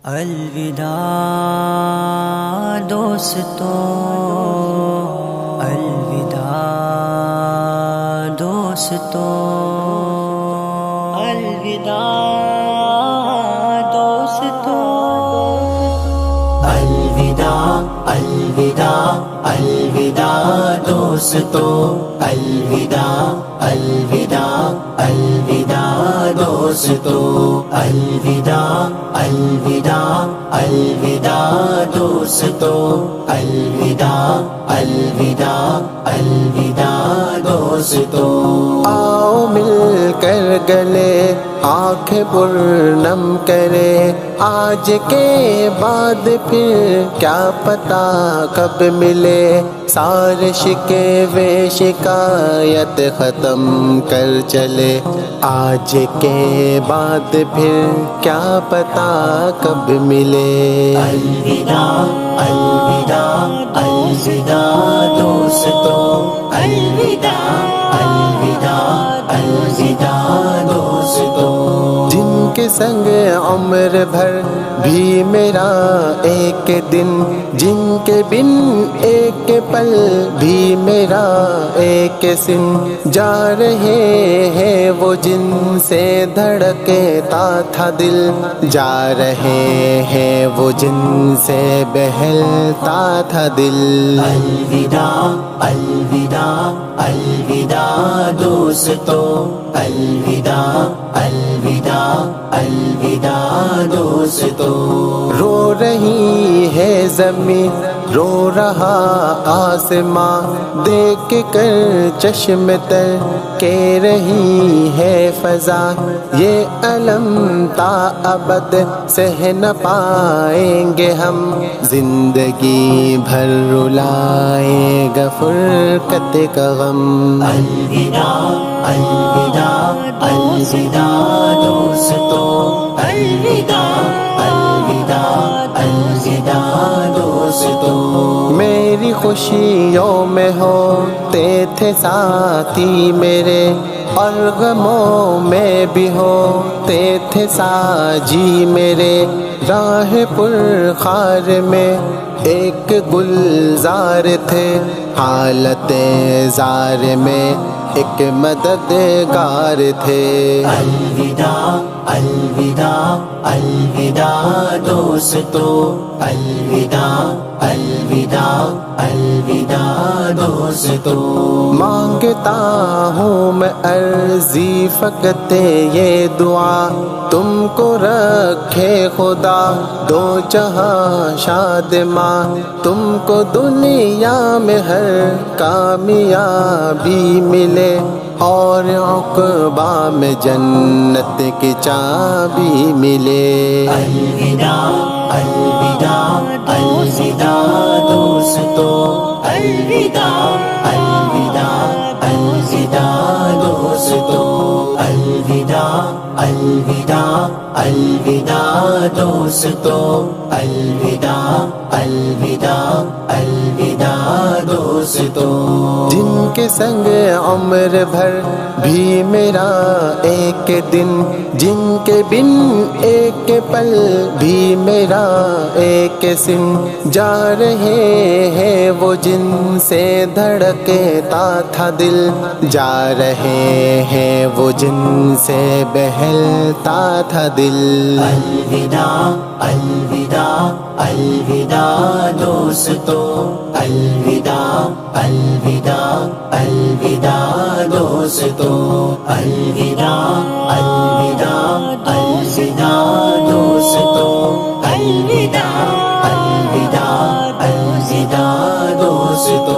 الوداع دوستو، الوداع دوستو، الوداع دوستو، الوداع الوداع الوداع دوستو، الوداع الوداع الوداع دوستو، الوداع الوداع الوداع دوستو، الوداع الوداع الوداع دوستو۔ آؤ مل کر گلے آنکھیں پرنم کرے، آج کے بعد پھر کیا پتا کب ملے، سارے شکوے شکایت ختم کر چلے، آج کے بعد پھر کیا پتا کب ملے۔ الوداع الوداع الوداع دوستو، الوداع الوداع الوداع دوستو۔ جن کے سنگ عمر بھر بھی میرا ایک دن، جن کے بن ایک پل بھی میرا ایک سن، جا رہے ہیں وہ جن سے دھڑکتا تھا دل، جا رہے ہیں وہ جن سے بہلتا تھا دل۔ الوداع الوداع الوداع دوستو، الوداع الوداع الوداع دوستو۔ رو رہی ہے زمین، رو رہا آسماں، دیکھ کر چشم تر کے رہی ہے فضا، یہ علم تا ابد سہ نہ پائیں گے ہم، زندگی بھر رلائے گا فرقت کا غم۔ الوداع الوداع الوداع دوستو، الوداع الوداع الوداع دوستو۔ میری خوشیوں میں ہوتے تھے ساتھی میرے، اور غموں میں بھی ہوتے تھے ساجی میرے، راہ پرخار میں ایک گلزار تھے، حالت زار میں ایک مددگار تھے۔ الوداع الوداع الوداع دوستو، الوداع الوداع الوداع دوستو۔ مانگتا ہوں میں عرضی فقط یہ دعا، تم کو رکھے خدا دو جہاں شاد ماں، تم کو دنیا میں ہر کامیابی ملے، اور عقبہ میں جنت کی چابی ملے۔ الوداع الوداع الوداع دوستو، الوداع الوداع الوداع دوستو، الوداع الوداع الوداع دوستو، الوداع الوداع الوداع دوستو۔ جن کے سنگ عمر بھر بھی میرا ایک دن، جن کے بن ایک پل بھی میرا ایک سن، جا رہے ہیں وہ جن سے دھڑکتا تھا دل، جا رہے ہیں وہ جن سے بہلتا تھا دل۔ الوداع الوداع الوداع دوستو، الوداع الوداع الوداع دوستو، الوداع الوداع الوداع دوستو، الوداع الوداع الوداع دوستو۔